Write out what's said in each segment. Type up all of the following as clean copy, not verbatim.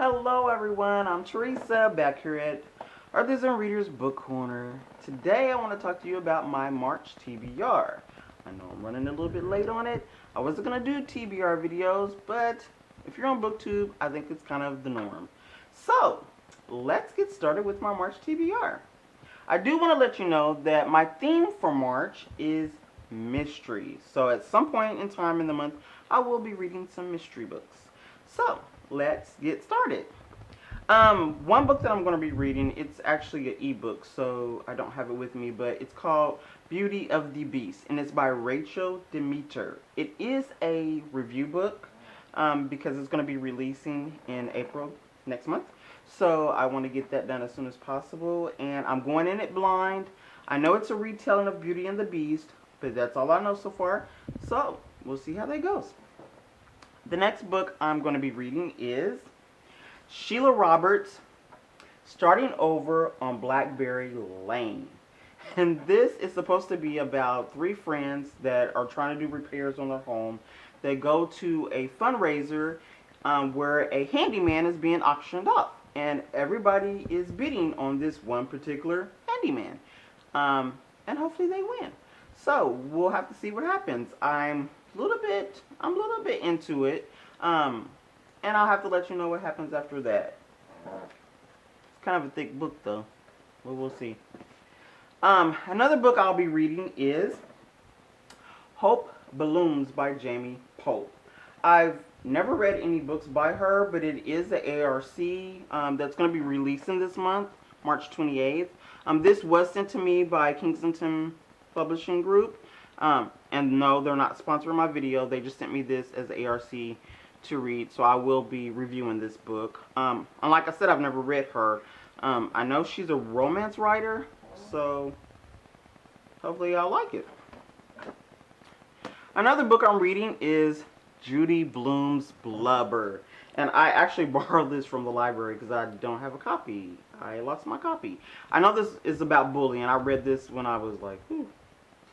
Hello everyone, I'm Teresa, back here at Authors and Readers Book Corner. Today I want to talk to you about my March TBR. I know I'm running a little bit late on it. I wasn't going to do TBR videos, but if you're on BookTube, I think it's kind of the norm. So, let's get started with my March TBR. I do want to let you know that my theme for March is mystery. So at some point in time in the month, I will be reading some mystery books. So, let's get started. One book that I'm going to be reading, it's actually an ebook, so I don't have it with me, but it's called Beauty of the Beast, and it's by Rachel Demeter. It is a review book, because it's going to be releasing in April next month. So I want to get that done as soon as possible, and I'm going in it blind. I know it's a retelling of Beauty and the Beast, but that's all I know so far. So we'll see how that goes. The next book I'm going to be reading is Sheila Roberts' Starting Over on Blackberry Lane. And this is supposed to be about three friends that are trying to do repairs on their home. They go to a fundraiser where a handyman is being auctioned off. And everybody is bidding on this one particular handyman. And hopefully they win. So we'll have to see what happens. I'm a little bit into it, and I'll have to let you know what happens after that. It's kind of a thick book though, but we'll see. Another book I'll be reading is Hope Balloons by Jamie Pope. I've never read any books by her, but it is the ARC that's going to be releasing this month, March 28th. This was sent to me by Kensington Publishing Group. And no, they're not sponsoring my video. They just sent me this as ARC to read. So I will be reviewing this book. And like I said, I've never read her. I know she's a romance writer. So hopefully I'll like it. Another book I'm reading is Judy Blume's Blubber. And I actually borrowed this from the library because I don't have a copy. I lost my copy. I know this is about bullying. I read this when I was like,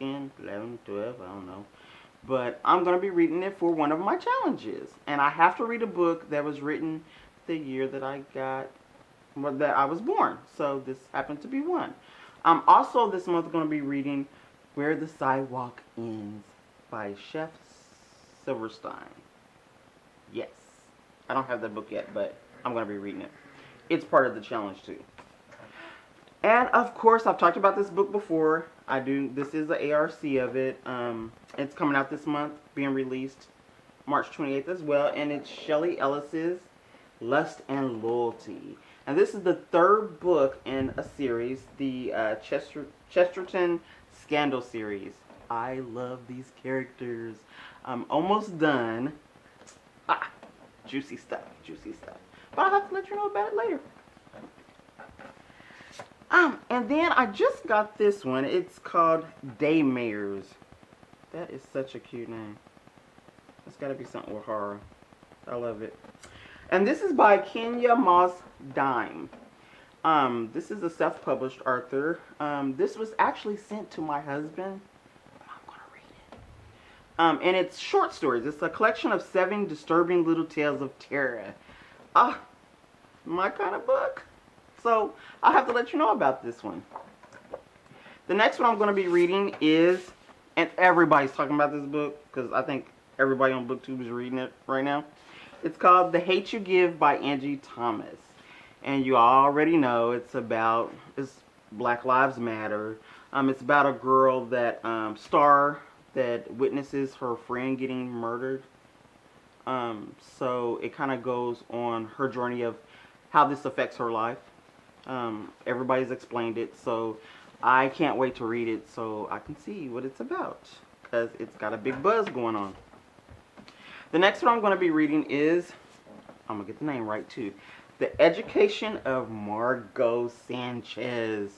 10, 11, 12, I don't know. But I'm going to be reading it for one of my challenges. And I have to read a book that was written the year that I was born. So this happened to be one. I'm also this month going to be reading Where the Sidewalk Ends by Chef Silverstein. Yes. I don't have that book yet, but I'm going to be reading it. It's part of the challenge too. And of course, I've talked about this book before. This is the ARC of it. It's coming out this month, being released March 28th as well. And it's Shelley Ellis's Lust and Loyalty. And this is the third book in a series, the Chesterton Scandal series. I love these characters. I'm almost done. Juicy stuff, juicy stuff. But I'll have to let you know about it later. And then I just got this one. It's called Daymares. That is such a cute name. It's got to be something with horror. I love it. And this is by Kenya Moss Dime. This is a self-published author. This was actually sent to my husband. I'm going to read it. And it's short stories. It's a collection of 7 disturbing little tales of terror. My kind of book. So, I'll have to let you know about this one. The next one I'm going to be reading is, and everybody's talking about this book, because I think everybody on BookTube is reading it right now. It's called The Hate You Give by Angie Thomas. And you already know it's Black Lives Matter. It's about a girl that, Star, that witnesses her friend getting murdered. So, it kind of goes on her journey of how this affects her life. Everybody's explained it, so I can't wait to read it so I can see what it's about, because it's got a big buzz going on. The next one I'm going to be reading is, I'm going to get the name right too, The Education of Margot Sanchez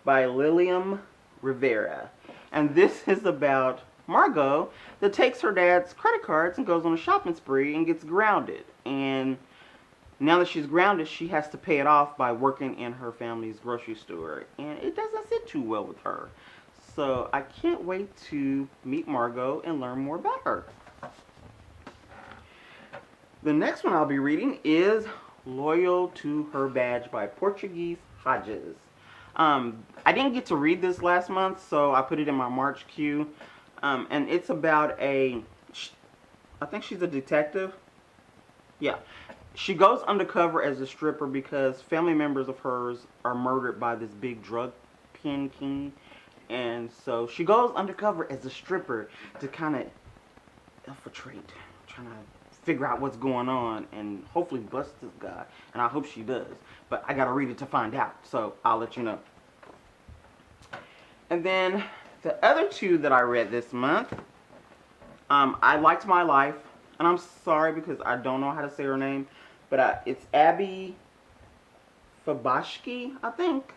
by Lilium Rivera. And this is about Margot that takes her dad's credit cards and goes on a shopping spree and gets grounded. And now that she's grounded, she has to pay it off by working in her family's grocery store. And it doesn't sit too well with her. So I can't wait to meet Margot and learn more about her. The next one I'll be reading is Loyal to Her Badge by Portuguese Hodges. I didn't get to read this last month, so I put it in my March queue. And it's about I think she's a detective. Yeah. She goes undercover as a stripper because family members of hers are murdered by this big drug pen king. And so she goes undercover as a stripper to kind of infiltrate, trying to figure out what's going on and hopefully bust this guy. And I hope she does. But I gotta read it to find out, so I'll let you know. And then the other two that I read this month, I Liked My Life. And I'm sorry because I don't know how to say her name. But it's Abby Fabashki, I think.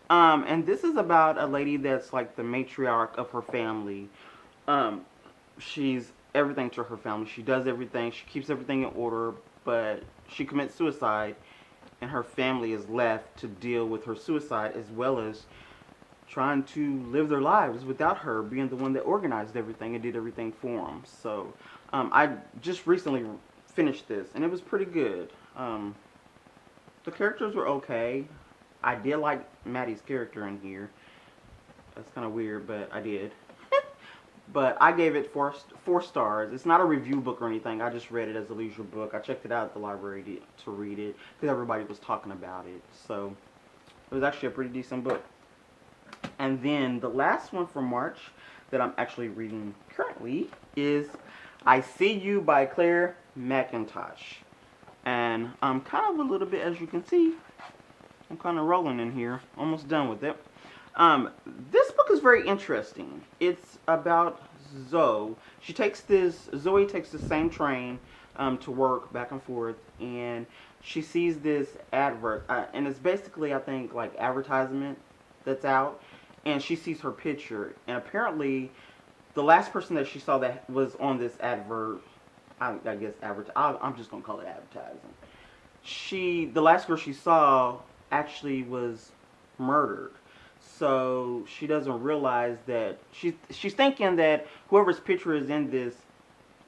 And this is about a lady that's like the matriarch of her family. She's everything to her family. She does everything. She keeps everything in order. But she commits suicide. And her family is left to deal with her suicide as well as trying to live their lives without her being the one that organized everything and did everything for them. So I just recently finished this and it was pretty good. The characters were okay. I did like Maddie's character in here. That's kind of weird, but I did. But I gave it four stars. It's not a review book or anything. I just read it as a leisure book. I checked it out at the library to read it because everybody was talking about it. So it was actually a pretty decent book. And then the last one for March that I'm actually reading currently is I See You by Claire McIntosh. And I'm kind of a little bit, as you can see, I'm kind of rolling in here. Almost done with it. This book is very interesting. It's about Zoe. Zoe takes the same train to work back and forth, and she sees this advert, and it's basically, I think, like advertisement that's out, and she sees her picture, and apparently the last person that she saw that was on this advert, I guess I'm just gonna call it advertising. The last girl she saw actually was murdered. So she doesn't realize that she's thinking that whoever's picture is in this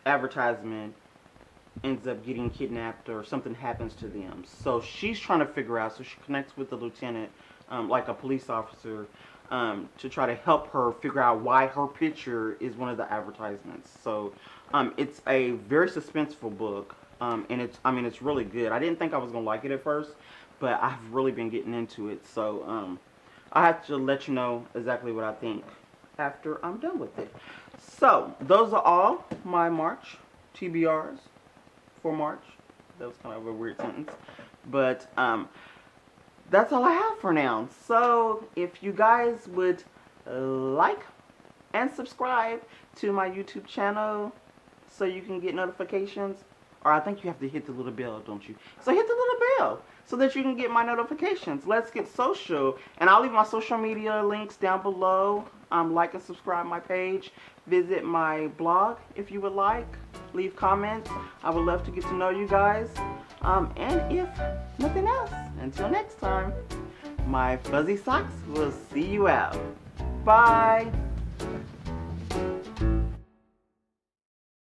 advertisement ends up getting kidnapped or something happens to them. So she's trying to figure out. So she connects with the lieutenant, like a police officer, to try to help her figure out why her picture is one of the advertisements. So it's a very suspenseful book, and it's really good. I didn't think I was gonna like it at first, but I've really been getting into it. So I have to let you know exactly what I think after I'm done with it. So, those are all my March TBRs for March. That was kind of a weird sentence. But, that's all I have for now. So, if you guys would like and subscribe to my YouTube channel so you can get notifications. Or I think you have to hit the little bell, don't you? So hit the little bell so that you can get my notifications. Let's get social. And I'll leave my social media links down below. Like and subscribe my page. Visit my blog if you would like. Leave comments. I would love to get to know you guys. And if nothing else, until next time, my fuzzy socks will see you out. Bye.